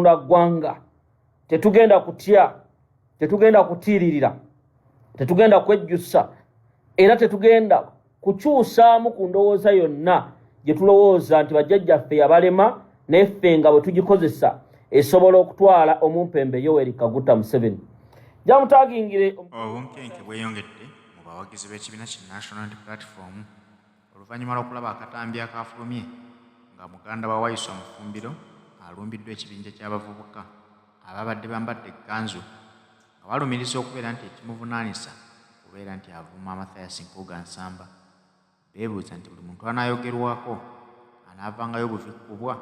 gwanga tetugenda kutya, tetugenda kutiririra, tetugenda kwejjusa, era tetugenda kukyusaamu ku ndowooza yonna gye tulowooza nti bajjajjaffe yabalema neffe nga bwe tugikozesa esobola okutwala omumpembe Yoweri Kaguta Museveni. Jamutagingire obunkenke bweyongedde mu bawagizi b'ekibiina ki National Platform oluvannyuma lw'okulaba akatambi akafulumye nga muganda wa Waiswa Mufumbiro alumbiddwa ekibinja ky'abavubuka ababadde bambadde ekkanzu nga balumiriza okubeera nti ekimuvunaanisa kubeera nti avuma Mathias Mpuuga Nsamba. Beebuuza nti buli muntu anaayogerwako anaavangayo buvikubwa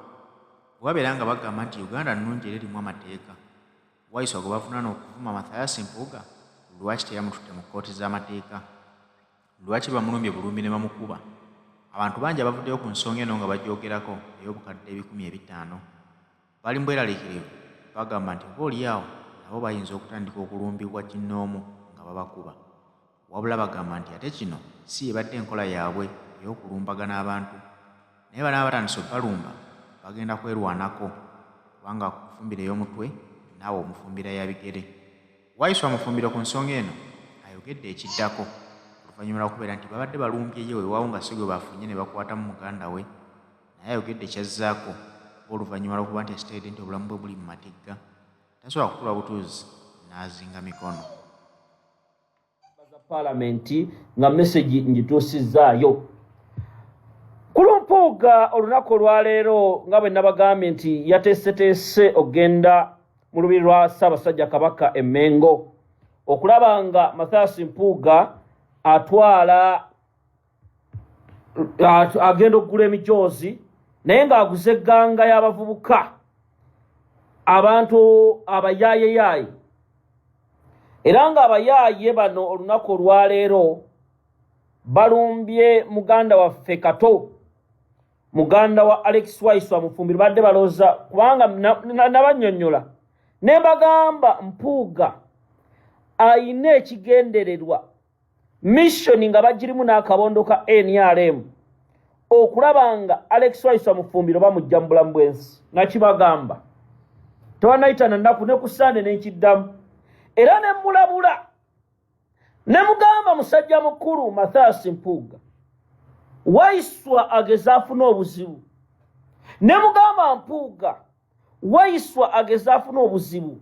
bwabeera nga bagamba nti Uganda nnungi era erimu amateeka. Waiswa gwe bavunaana okuvuma Mathias Mpuuga lwaki teyamututte mu kkooti z'amateeka? Lwaki bamulumbye bulumbi ne bamukuba? Abantu bangi abavuddeyo ku nsonga eno nga bagyogerako ey'obukadde 500. Bali mbweraliikirivu bagamba nti oboolyawo nabo bayinza okutandika okulumbibwa kinnoomu nga babakuba. Wabula bagamba nti ate kino si ebadde enkola yaabwe ey'okulumbagana abantu, naye bano abatandise obalumba bagenda kwerwanako kubanga kufumbira ey'omutwe naawe omufumbira ya bigere. Waiswa Mufumbiro ku nsonga eno ayogedde ekiddako oluvannyuma lw'okubeera nti babadde balumbyeyo weewaawo nga si gwe bafunye ne bakwatamu muganda we, naye ayogedde Kyazaako oluvannyuma lw'okuba nti ekitegeedde nti obulamu bwe buli mu matigga tasobola kutula butuuzi n'azinga mikono. Palamenti nga message njituusizaayo Mpuuga olunaku olwaleero nga bwe nabagambye nti yateeseteese ogenda mu lubiri lwa Ssaabasajja Kabaka e Mengo okulaba nga Mathias Mpuuga agenda okugula emijoozi naye ng'aguza egganga y'abavubuka abantu abayaayeyaye, era ng'abayaaye bano olunaku olwaleero balumbye muganda waffe Kato, muganda wa Alex Waiswa Mufumbiro. Badde balooza kubanga nabannyonnyola ne bagamba Mpuuga ayina ekigendererwa mission nga bagirimu n'akabondo ka NRM okulaba nga Alex Waiswa Mufumbiro bamujja mu bulamu bw'ensi. Nakibagamba tewanayita na nnaku ne ku Sande n'ekiddamu, era ne mulabula ne mugamba musajja mukulu Mathias Mpuuga Waiswa ageza afuna obuzibu, ne mugamba Mpuuga Waiswa ageza afuna obuzibu.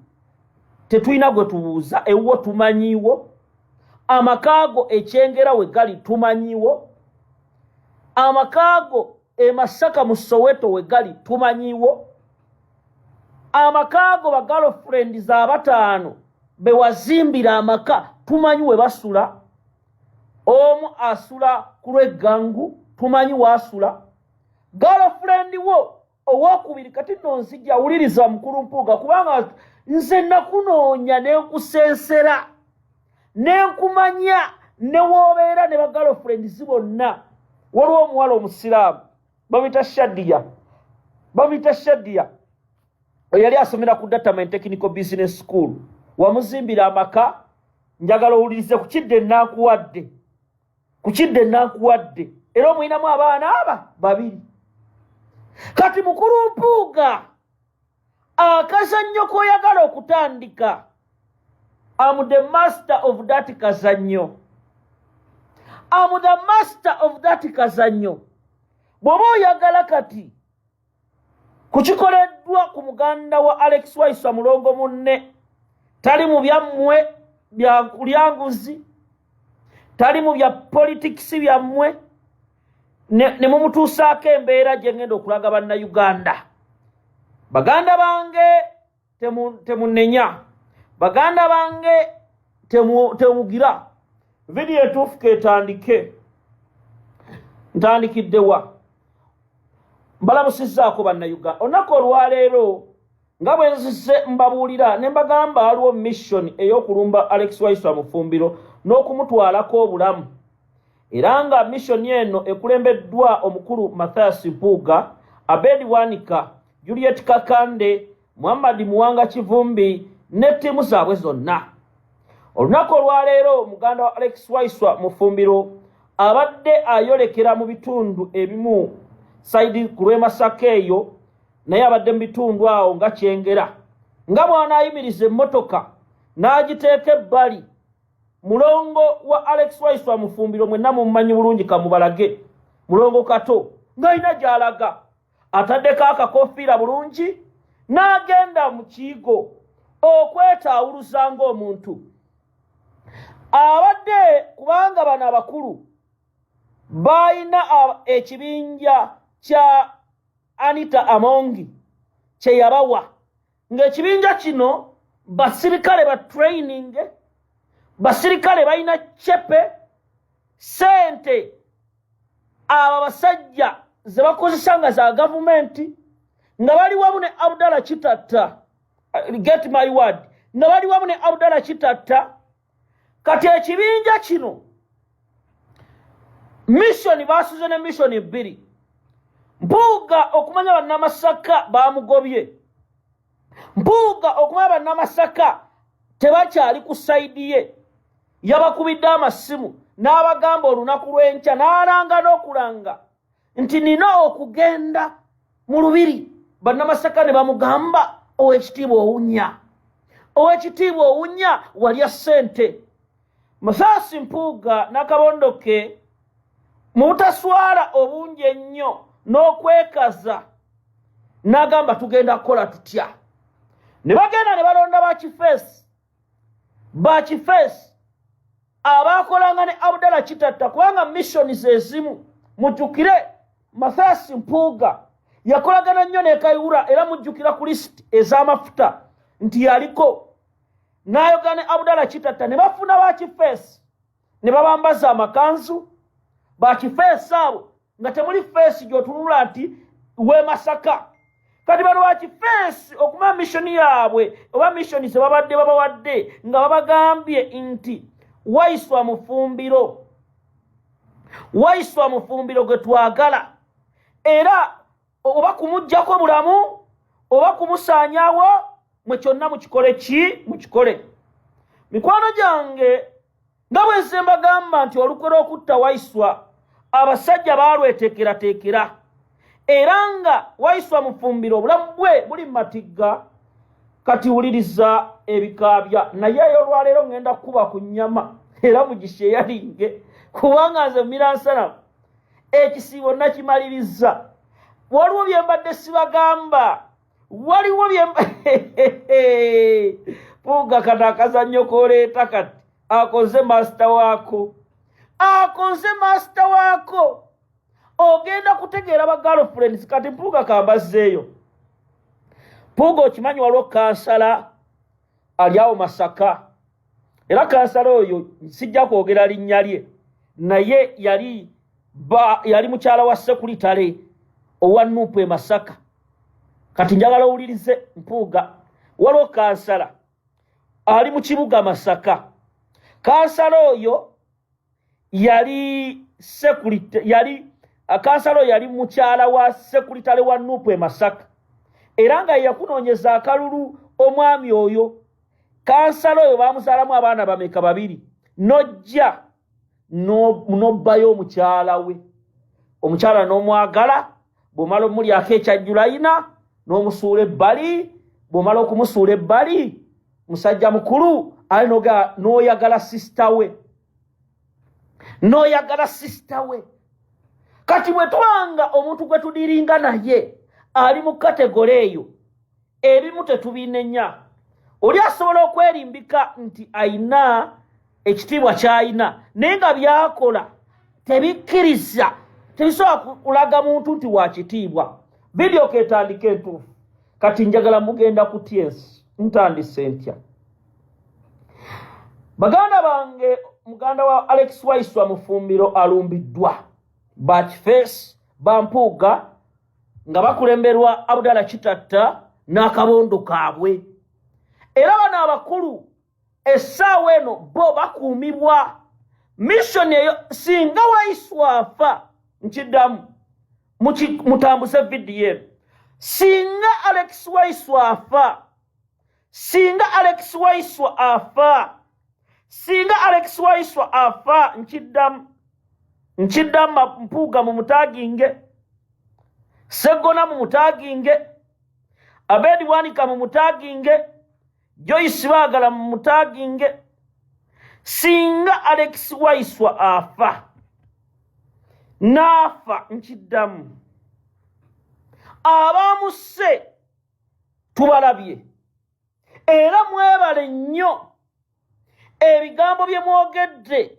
Tetulina gwe tubuuza, ewuwo tumanyiwo, amakaago ekyengera we gali tumanyiwo, amakaago e Masaka mu Soweto we gali tumanyiwo, amakaago ba girlfriend za bataano be wazimbira amaka tumanyi we basula. Omu asula ku lw'eggangu tumanyi waasula. Girlfriend wo owokubiri kati nno nzijja wuliriza mukulu Mpuuga kubanga nze nakunoonya ne nkusensera ne nkumanya ne woobeera ne ba girlfriends bonna. Waliwo omuwala omusiraamu bamuyita Shadiya yali asomera ku Datama Technical Business School, wamuzimbira amaka. Njagala owulirize ku kidde nankuwadde era omuyinamu abaana aba 2. Kati mukulu Mpuuga akazannyo k'oyagala okutandika, am the master of that kazannyo, bw'oba oyagala kati kukikoleddwa ku muganda wa Alex Waiswa mulongo munne, tali mu byammwe bya kulyanguzi, tali mu bya politics byammwe, ne mumutuusaako embeera gye ngenda okulaga bannayuganda. Baganda bange temunenya, baganda bange temugira. Video etuufu etandike, ntandikidde wa? Mbalamusizzaako bannayuganda. Olunaku olwaleero nga bwe nzise mbabuulira ne mbagamba waliwo mission ey'okulumba Alex Waiswa Mufumbiro n'okumutwalako obulamu, era nga mission eno ekulembeddwa omukulu Mathias Mpuuga, Abedi Wanika, Juliet Kakande, Muhammad Muwanga Kivumbi ne ttiimu zaabwe zonna. Olunaku olwaleero muganda wa Alex Waiswa Mufumbiro abadde ayolekera mu bitundu ebimu saidi ku lw'e Masaka eyo naye abadde mu bitundu awo nga Kyengera nga bw'anaayimiriza emmotoka n'agiteeka ebbali. Mulongo wa Alex Waiswa Mufumbiro mwenna mumumanyi bulungi kamubalage. Mulongo Kato ng'alina gy'alaga ataddeko akakofiira bulungi n'agenda mu kiyigo okwetaawuluza ng'omuntu. Abadde kubanga bano abakulu balina ekibinja kya Anita Amongi kye yabawa, ng'ekibinja kino basirikale ba training, basirikale balina chepe sente aba basajja ze bakozesa nga za gavumenti, nga bali wamu ne Abdallah Kitatta, get my word, nga bali wamu ne Abdallah Kitatta. Kati ekibinja kino mission basuze ne mission ebbiri. Mpuuga okumanya bannamasaka bamugobye, Mpuuga okumanya bannamasaka tebakyali ku saidi ye, yabakubidde amasimu n'abagamba olunaku lw'enkya n'alanga n'okulanga nti nina okugenda mu lubiri. Bannamasaka ne bamugamba ow'ekitiibwa owunya, ow'ekitiibwa owunya walya ssente. Masaasi Mpuuga n'akabondo ke mu butaswala obungi ennyo n'okwekaza n'agamba tugenda kukola tutya. Ne bagenda ne balonda bakifeesi abaakolanga ne Abdallah Kitatta, kubanga missioni ze zimu. Mujjukire Masaasi Mpuuga yakolagana nnyo ne Kayihura, era mujjukira ku lisiti ez'amafuta nti yaliko, n'ayogana ne Abdallah Kitatta ne bafuna bakifeesi ne babambaza amakanzu. Bakifeesi abo nga temuli feesi gy'otunula nti we Masaka. Kati bano bakifeesi okumanya missioni yaabwe oba missioni ze babadde babawadde nga babagambye nti Waiswa Mufumbiro gwe twagala, era oba kumuggyako bulamu oba kumusaanyaawo, mwe kyonna mukikole mukikole. Mikwano gyange nga bwe nze mbagamba nti olukwe lw'okutta Waiswa abasajja baalweteekerateekera, era nga Waiswa Mufumbiro obulamu bwe buli matigga. Kati wuliriza ebikaabya, naye olwaleero ngenda kuba ku nnyama era mugisheyalinge, kubanga nze miransana ekisiibo nakimaliriza. Waliwo bye mbadde sibagamba, waliwo bye Mpuuga kati akazannyo k'oleeta kati akoze master waako, ogenda kutegeera ba girlfriends. Kati Mpuuga kambazzeeyo. Mpuuga okimanyi waliwo kansala ali awo Masaka, era kansala oyo sijja kwogera linnya lye, naye yali mukyala wa sekuritale owa Nuupu e Masaka. Kati njagala owulirize Mpuuga, waliwo kansala ali mu kibuga Masaka. Kansala oyo yali mukyala wa sekuritale wa Nuupu e Masaka, era nga yakunoonyeza akalulu omwami oyo. Kansala oyo bamuzaalamu abaana bameka? 2. Nojja nobbayo omukyala we, omukyala n'omwagala, bw'omala omulyako ekyajjulayina n'omusuula ebbali. Bw'omala okumusuula ebbali, musajja mukulu ali n'oyagala sisita we. Kati bwe tubanga omuntu gwe tudiringa naye ali mu kategole eyo, ebimu tetubinenya. Oli asobola okwerimbika nti ayina ekitiibwa ky'ayina, naye nga byakola tebikkiriza, tebisobola kulaga muntu nti wa kitiibwa. Vidiyo ketandika entuufu. Kati njagala mugenda kutya ensi, ntandise ntya. Baganda bange, muganda wa Alex Waiswa Mufumbiro alumbiddwa. Bakifeesi ba Mpuuga nga bakulemberwa Abdallah Kitatta n'akabondo kaabwe. Era bano abakulu essaawa eno bo bakuumibwa. Mission eyo singa Waiswa afa, nkiddamu mutambuze vidiyo eno, singa Alex Waiswa afa, nkiddamu Mpuuga mu mutaginge, Segona mu mutaginge, Abedi Wanika mumutaginge, Joyce Bagala mumutaginge. Singa Alex Waiswa afa nafa nkidamu abamuse tubalabye era mwebale nnyo ebigambo bye mwogedde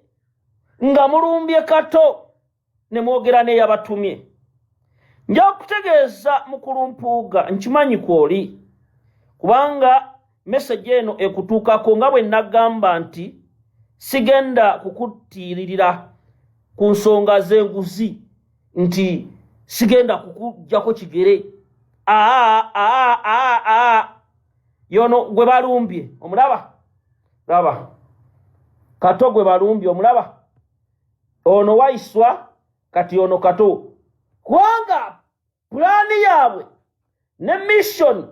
nga mulumbye Kato ne mwogera ne yabatumye. Nja kutegeeza mukulu Mpuuga nkimanyi kwoli kubanga message eno ekutuukako nga bwe nagamba nti sigenda kukutiririra ku nsonga z'enguzi nti sigenda kukujjako kigere. Yono gwe balumbye omulaba laba Kato gwe balumbye omulaba ono Waiswa kati ono Kato kubanga pulani yaabwe ne mission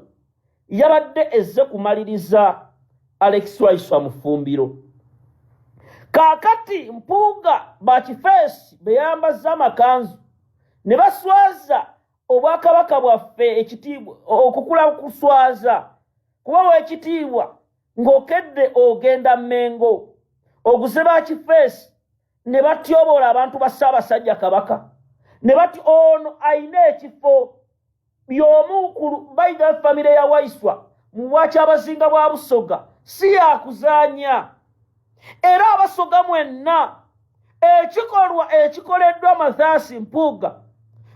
yabadde ezze kumaliriza Alex Waiswa Mufumbiro. Kakati Mpuuga bakifeesi beyambaza amakanzu ne baswaza obwakabaka bwaffe ekitiibwa okukula kuswaza kubawa ekitiibwa ng'okedde ogenda Mmengo oguze bakifeesi ne batyobola abantu ba Ssaabasajja Kabaka ne bati ono ayina ekifo by'omukulu bayita famire ya Waiswa mu bwakyabazinga bwa Busoga si yakuzaanya. Era abasoga mwenna ekikolwa ekikoleddwa Mathias Mpuuga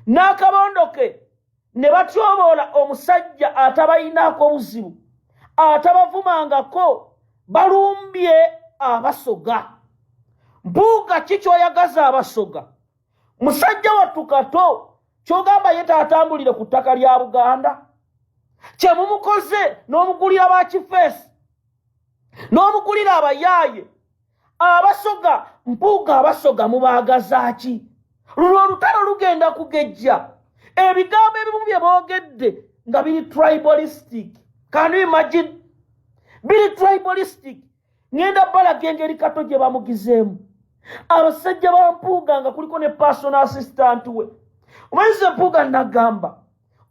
n'akabondoke ne batyobola omusajja atabayinaako buzibu atabavumangako balumbye abasoga. Mpuuga kikyoyagaza abasoga musajja wattu Kato kyogamba ye taatambulire ku ttaka lya Buganda kye mumukoze n'omugulira bakifeesi n'omugulira abayaaye abasoga. Mpuuga abasoga mubaagaza ki? Luno olutalo lugenda kugejja ebigambo ebimu bye boogedde nga biri tribalistic. Can you imagine? Biri tribalistic. Ngenda balaga engeri Kato gye bamugizeemu abasajja ba Mpuuga nga kuliko ne personal assistant we. Omanyize Mpuuga nagamba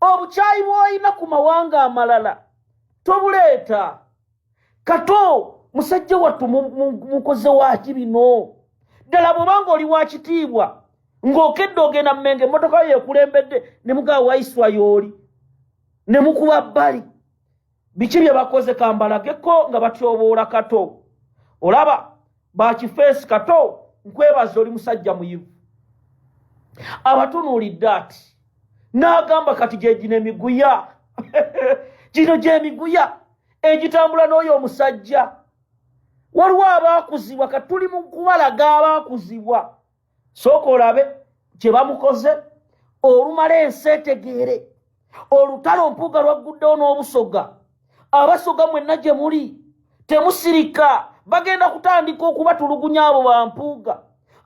obukyayi bw'olina ku mawanga amalala tobuleeta. Kato musajja wattu mukoze waki bino ddala bw'obanga oli wa kitiibwa ng'okedde ogenda Mmengo emmotoka yo ekulembedde ne mugaa Waiswa y'oli ne mukuba bbali. Biki bye bakoze kambalageko nga batyoboola Kato? Olaba bakifeesi Kato nkwebaza oli musajja muyivu. Abatunuulidde ati n'agamba kati gye gino emiguya gino gy'emiguya egitambula n'oyo omusajja. Waliwo abaakuzibwa kati tuli mu kubalaga abaakuzibwa. Sooka olabe kye bamukoze olumala ensi etegeere olutalo Mpuuga lwagguddewo n'obusoga. Abasoga mwenna gye muli temusirika bagenda kutandika okubatulugunya abo ba Mpuuga.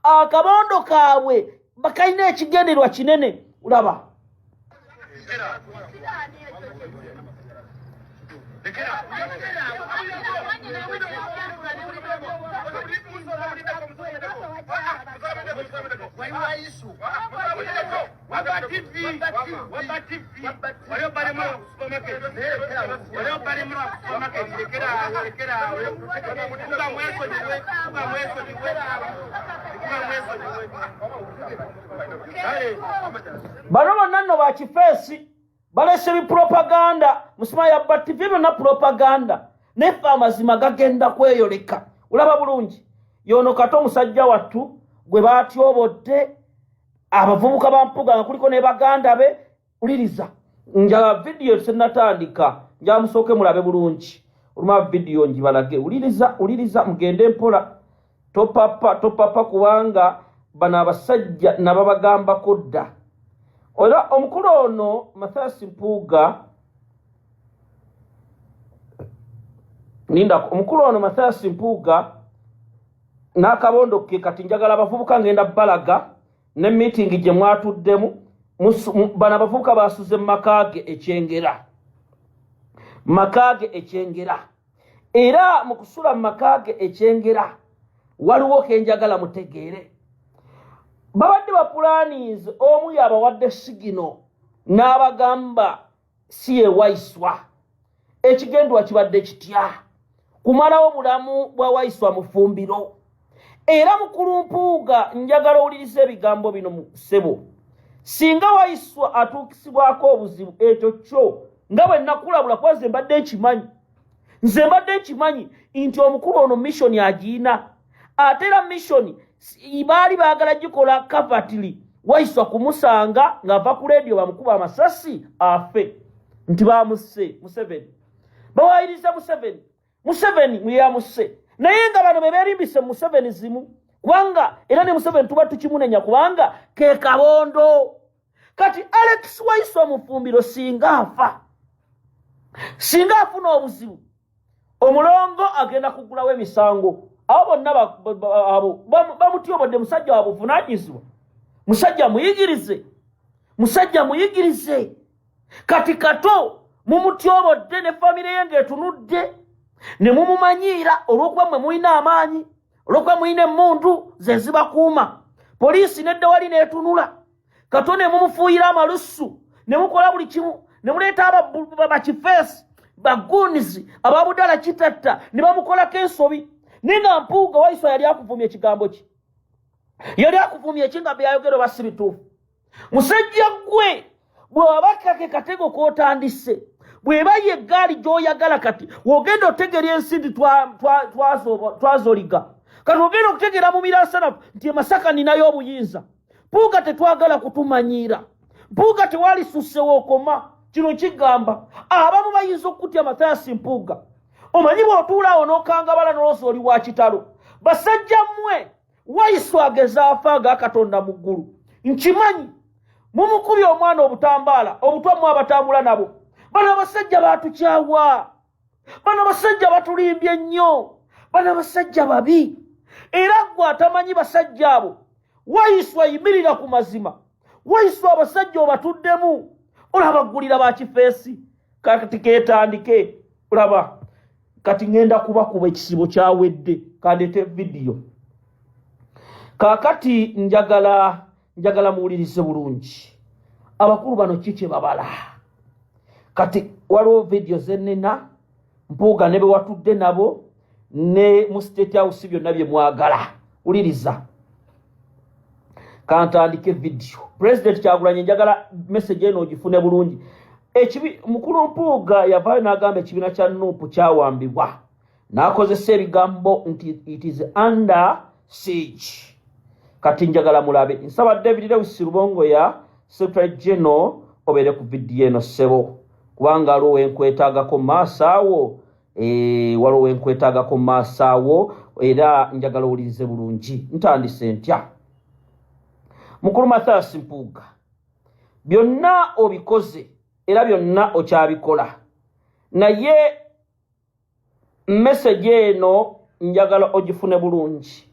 Akabondo kaabwe bakalina ekigenderwa kinene. Ulaba bano bonna nno bakifeesi balese bipropaganda musima ya TV byonna propaganda nefe amazima gagenda kweyoleka. Ulaba bulungi yono Kato musajja wattu gwe batyobodde abavubuka ba Mpuuga nga kuliko ne baganda be. Uliriza njala video senatandika njala musooke mulabe bulungi oluma video njibalage. Uliriza mugende mpola topapa kubanga bana abasajja nababagambako dda. Ola omukulu ono Mathias Mpuuga omukulu ono Mathias Mpuuga n'akabondo ke kati njagala abavubuka ngenda balaga ne meeting gye mwatuddemu bana abavubuka basuze makage ekyengera era mu kusula makage ekyengera waliwo kenjagala mutegeere. Babadde ba plannings omu yabawadde sigino n'abagamba si ye Waiswa ekigendwa kibadde kitya kumalawo bulamu bwa Waiswa Mufumbiro era mukulu Mpuuga njagala owuliriza ebigambo bino mu ssebo singa Waiswa atuukisibwako obuzibu ekyo kyo nga bwe nakulabula kuba nze mbadde nkimanyi nti omukulu ono mission agiina ate era mission baali baagala gikola kavatiri Waiswa kumusanga ng'ava ku leediyo bamukuba amasasi afe nti bamusse Museveni bawayiriza Museveni muyamusse naye nga bano be beerimbise Museveni zimu kubanga era ne Museveni tuba tukimunenya kubanga ke kabondo kati Alex Waiswa Mufumbiro singa afuna obuzibu omulongo agenda kugulawo emisango abo bonna bamutyobodde musajja wabuvunaanyizibwa musajja muyigirize kati kato mumutyobodde ne famire ye ng'etunudde ne mumumanyiira olw'okuba mwe mulina amaanyi olw'okuba mulina emmundu ze zibakuuma poliisi nedda wali n'etunula kato ne mumufuuyira amalusu ne mukola buli kimu ne muleeta bakifeesi bagunizi ababudala kitatta ne bamukolako ensobi naye nga Mpuuga Waiswa yali akuvumya ekigambo ki yali akuvumya ekinga byayogera basi bituufu musajja gwe bw'abakake katego k'otandise bw'eba ye eggaali gy'oyagala kati wogenda otegera ensindi twazoliga kati wogenda okutegeera mu miransanafu nti Masaka ninayo obuyinza Mpuuga tetwagala kutumanyiira Mpuuga tewalisusse wookoma kino kigamba abamu bayinza okutya Mathias Mpuuga omanyi bw'otuulaawo n'okangabala n'olooza oli wa kitalo basajja mmwe Waiswa agezaafa ag'Akatonda mu ggulu nkimanyi mumukubye omwana obutambaala obutwamu abatambula nabo bano abasajja batukyawa bano abasajja batulimbye nnyo bano abasajja babi era gwe atamanyi basajja abo Waiswa yimirira ku mazima Waiswa abasajja obatuddemu olabagulira bakifeesi kati keetandike olaba kati ngenda kubakuba ekisibo kyawedde kandete vidiyo kakati njagala muwulirize bulungi abakulu bano kiki babala kati waliwo vidiyo zenena Mpuuga ne bewatudde nabo ne mu State House byonna bye mwagala wuliriza kantandike vidiyo President Kyagulanyi njagala message eno ogifune bulungi mukulu Mpuuga yavaayo n'agamba ekibiina kya NUP kyawambibwa n'akozesa ebigambo nti it is under siege kati njagala mulabe nsaba David Lewis Rubongo ya Secretary General obeere ku vidiyo eno ssebo kubanga waliwo wenkwetaagako maaso awo era njagala owulirize bulungi ntandise ntya mukulu Mathias Mpuuga byonna obikoze era byonna okyabikola naye message eno njagala ogifune bulungi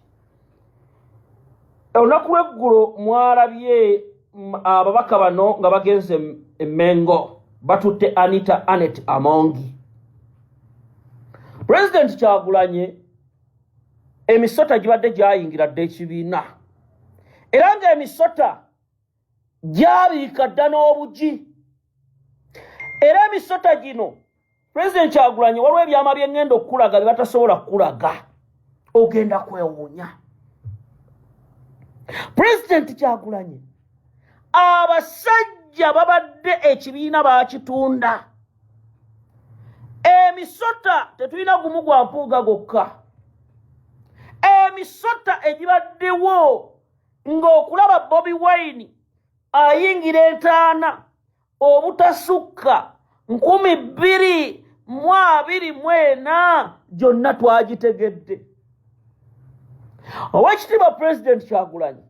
olunaku lw'eggulo mwalabye ababaka bano nga bagenze Mengo batutte Anet Amongi President Kyagulanyi emisota gibadde gyayingira dde ekibiina era nga emisota gyabiika dda n'obugi era emisota gino President Kyagulanyi waliwo ebyama byengenda okukulaga bye batasobola kukulaga ogenda kwewuunya President Kyagulanyi abasajja babadde ekibiina bakitunda emisota tetulina gumu gwa Mpuuga gokka emisota egibaddewo ng'okulaba Bobi Wine ayingira entaana obutasukka 2024 gyonna twagitegedde Oweekitiibwa President Kyagulanyi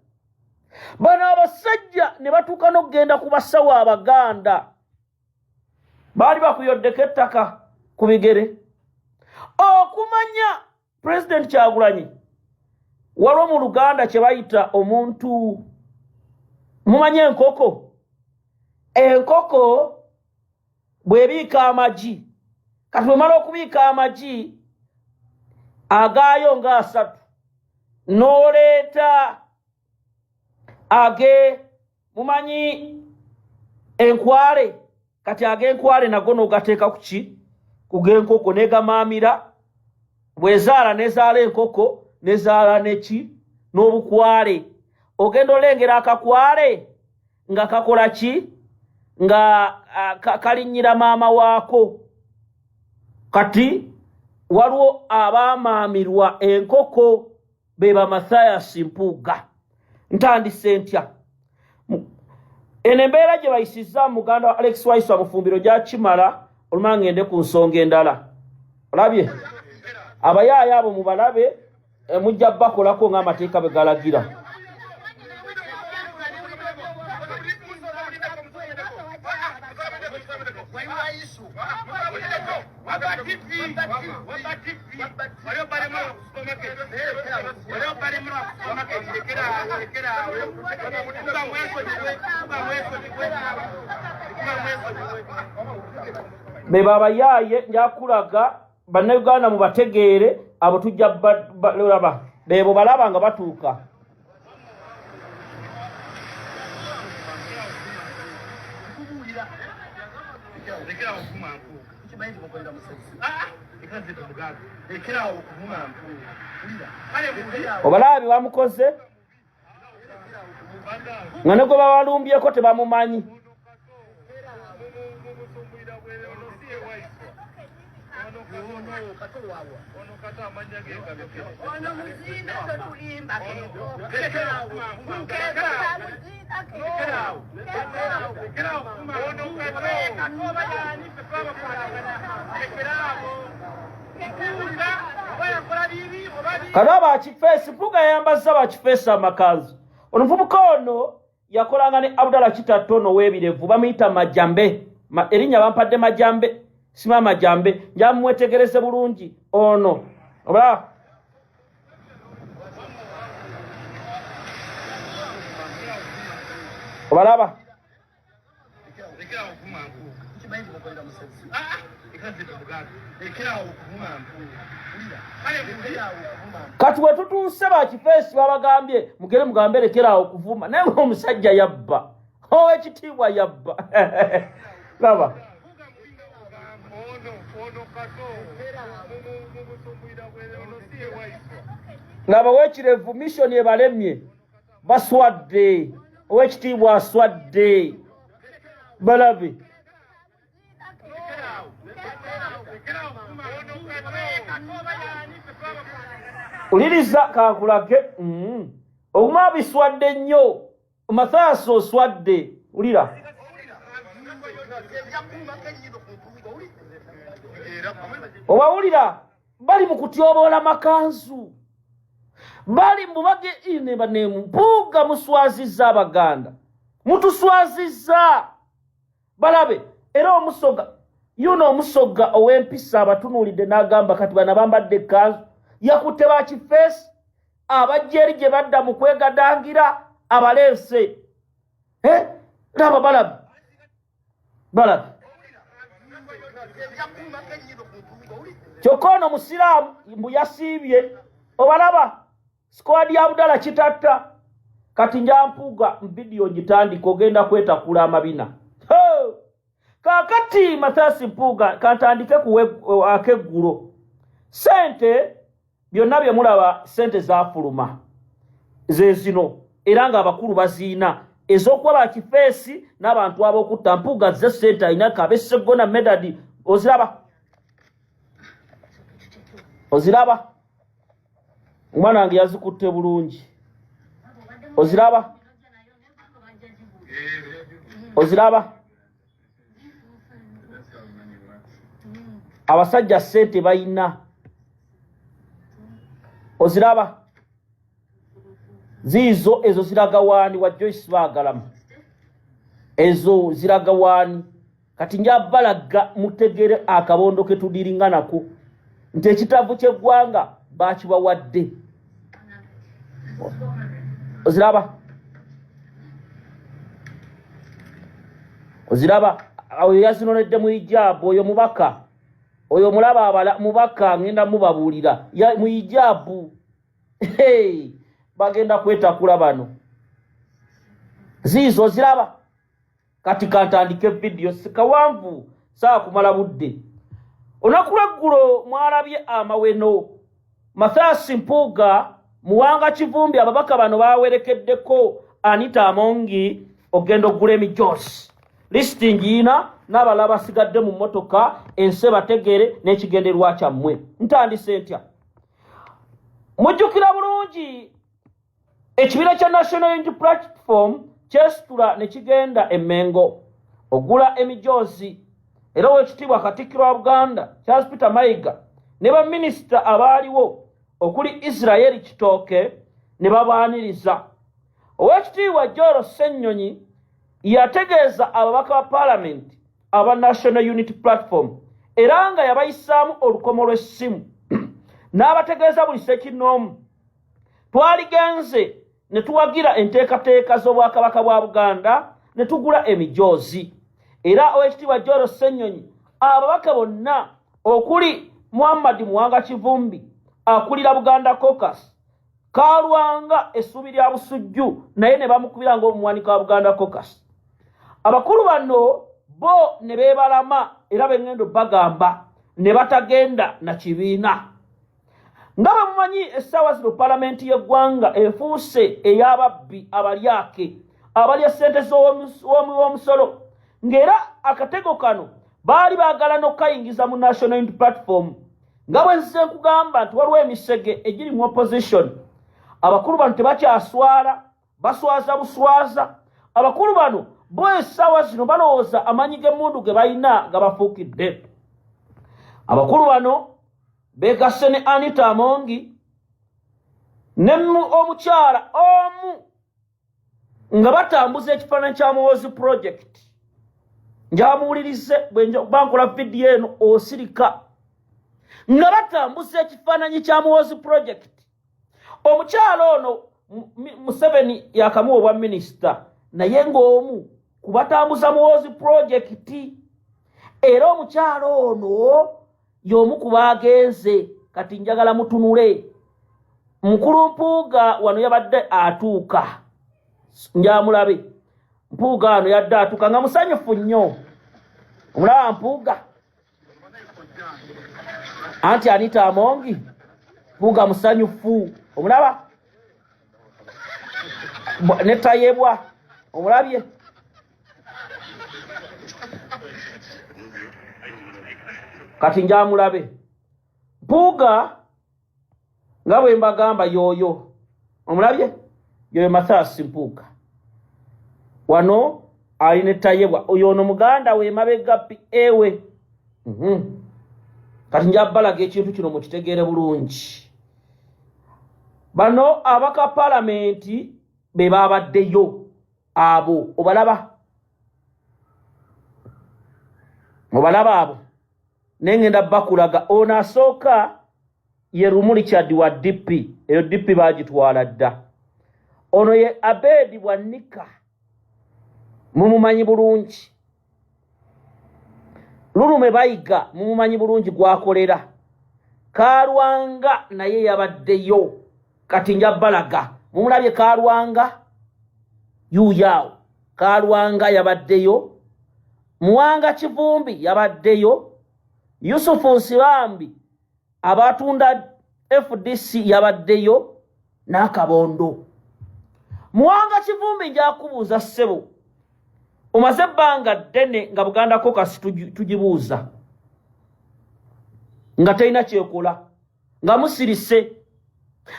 bano abasajja ne batuuka n'okugenda ku basawo Abaganda baali bakuyoddeko ettaka ku bigere okumanya President Kyagulanyi waliwo mu Luganda kye bayita omuntu mumanye enkoko bw'ebiika amagi kati bw'emala okubiika amagi agaayo nga 3 n'oleeta mumanyi enkwale kati agenkwale nago n'ogateeka ku ki ku g'enkoko n'egamaamira bwezaala nezaala enkoko nezaala neki n'obukwale ogenda olengera akakwale nga kakola ki nga kalinnyira maama waako kati waliwo abaamaamirwa enkoko be Bamusanyewo Mpuuga ntandise ntya eno embeera gye bayisizza muganda wa Waiswa Mufumbiro gyakimala olumala ngende ku nsonga endala olabye abayaaya abo mubalabe mujja bakolako ng'amateeka bwe galagira beba abayaaye njakulaga bannayuganda mubategeere abo tujja balaba bebo balaba nga batuuka obalaba bye bamukoze nga ne gwe babalumbyeko tebamumanyi kana bakifeesi Mpuuga yayambazza bakifeesi amakanzu omuvubuka ono yakolanga ne Abdallah Kitatono w'ebirevu bamuyita Majambe erinnya bampadde Majambe sima Majambe njamwetegereze bulungi ono oba obalaba kati we tutuuse bakifeesi babagambye mugere mugambe lekerawo okuvuma naye omusajja yabba ow'ekitiibwa yabba laba ng'abaweekirevu missoni ebalemye baswadde ow'ekitiibwa aswadde balabe uliriza kankulage oguma biswadde nnyo Musanyewo oswadde ulira obawulira bali mu kutyoboola makanzu bali mubage ine bane Mpuuga muswazizza abaganda mutuswazizza balabe era omusoga yuno omusoga ow'empisa abatunuulidde n'agamba kati bana bambadde ekkanzu yakutte bakifeesi abajja eri gye badda mu kwegadangira abaleese laba balabe kyokka ono musiraamu mbu yasiibye obalaba squad ya Abdallah Kitatta kati nja Mpuuga vidiyo ngitandika ogenda kwetakula amabina kakati Musanyewo Mpuuga kantandike akeggulo sente byonna bye mulaba sente zafuluma ze zino era nga abakulu baziina ez'okuba bakifeesi n'abantu ab'okutta Mpuuga ze sente alina kabesegona medadi oziraba omwana wange yazikutte bulungi oziraba abasajja sente bayina oziraba ziizo ezo ziraga waani wa Joyce baagalamu ezo ziraga waani kati njabalaga mutegere akabondo ke tudiringanako nti ekitavu ky'eggwanga bakibawadde oziraba oyo yazinonedde mu hijaabu oyo mubaka oyo mulaba abala mubaka ngenda mubabuulira mu hijaabu bagenda kwetakula bano ziizo ziraba kati kantandike video sikawanvu saa kumala budde. Olunaku lw'eggulo mwalabye amaweno Mathias Mpuuga Muwanga Kivumbi ababaka bano bawerekeddeko Anita Amongi ogenda oggula emijoozi. Listing yina n'abalala basigadde mu mmotoka ense bategere n'ekigenderwa kyammwe. Ntandise ntya? Mujjukira bulungi ekibira kya National Unity Platform kyesitula ne kigenda e Mengo ogula emijoozi. Era Oweekitiibwa Katikkiro wa Buganda Charles Peter Mayiga ne baminisita abaaliwo okuli Israel Kitooke ne babaaniriza. Oweekitiibwa Joel Ssennyonyi yategeeza ababaka ba Parliament aba National Unity Platform era nga yabayisaamu olukomo lw'essimu n'abategeeza buli ssekinnoomu twaligenze ne tuwagira enteekateeka z'Obwakabaka bwa Buganda ne tugula emijoozi. Era Oweekitiibwa Joel Ssennyonyi ababaka bonna okuli Muhammad Muwanga Kivumbi akulira Buganda Caucus Kalwanga essuubi lya busujju naye ne bamukubira ng'omuwanika wa Buganda Caucus. Abakulu bano bo ne beebalama era bengendo bagamba ne batagenda na kibiina. Nga bwe mumanyi essaawa zino Palamenti y'eggwanga efuuse ey'ababbi abalyake abalya ssente z'omusolo ng'era akatego kano baali baagala n'okukayingiza mu National Unity Platform. Nga bwe nze nkugamba nti waliwo emisege egiri mu opposition. Abakulu bano tebakyaswala baswaza buswaza. Abakulu bano bo essaawa zino balowooza amanyi g'emmundu ge balina gabafuukidde. Abakulu bano beegasse ne Anita Amongi ne omukyala omu nga batambuza ekifaananyi kya Muhoozi Project. Njamuwulirize bankola vidiyo eno osirika nga batambuza ekifaananyi kya Muhoozi Project. Omukyala ono Museveni yakamuwa obwa minisita naye ng'omu kubatambuza Muhoozi Project. Era omukyala ono y'omu ku baagenze kati njagala mutunule. Mukulu Mpuuga wano yabadde atuuka njamulabe. Mpuuga wano yadde atuuka nga musanyufu nnyo. Omulaba Mpuuga anti Anita Amongi Mpuuga musanyufu. Omulaba netayebwa omulabye. Kati njamulabe Mpuuga nga bwe mbagamba yoyo omulabye yoyo Mathias Mpuuga wano ali netayebwa oyo ono muganda we mabega ewe. Kati njabalaga ekintu kino mukitegeere bulungi. Bano abaka Palamenti be babaddeyo abo obalaba abo nengenda bakulaga. Ono asooka ye Rumuli Chad wa DP, eyo DP bagitwala dda. Ono ye Abedi Bwanika mumumanyi bulungi. Lulume Bayiga mumumanyi bulungi gwakolera. Kalwanga naye yabaddeyo kati njabalaga mumulabye Kalwanga yuyawo. Kalwanga yabaddeyo. Muwanga Kivumbi yabaddeyo. Yusufu Nsibambi abatunda FDC yabaddeyo n'Akabondo. Muwanga Kivumbi njakubuuza ssebo omaze ebbanga ddene nga Buganda Caucus tugibuuza nga terina kyekola nga musirise.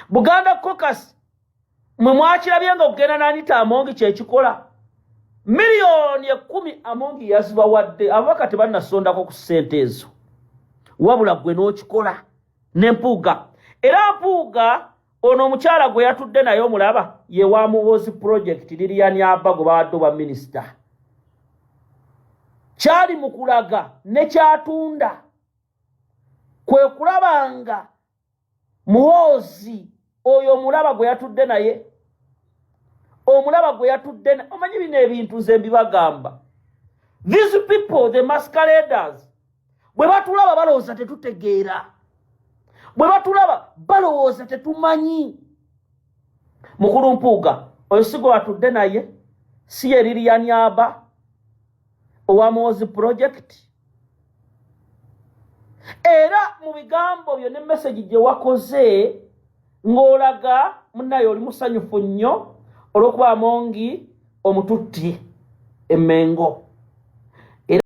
Buganda Caucus mwe mwakirabye nga okugenda n'Anita Amongi kyekikola. Miliyoni 10 Amongi yazibawadde ababaka tebannasondako ku ssente ezo wabula gwe n'okikola ne Mpuuga. Era Mpuuga ono omukyala gwe yatudde naye omulaba ye wa Muhoozi Project Lilian Abba gwe bawadde obwa minisita. Kyali mu kulaga ne kyatunda kwe kulabanga Muhoozi oyo omulaba gwe yatudde naye. Omulaba gwe yatudde omanyi bino ebintu nze mbibagamba. These people, the masqueraders, bwe batulaba balowooza tetutegeera. Bwe batulaba balowooza tetumanyi. Mukulu Mpuuga oyo si gwe watudde naye, si ye Lilian Abba, owamozi project era mu bigambo byo ne message gye wakoze ng'olaga munnayo oli musanyufu nnyo olw'okuba Amongi omututti Emmengo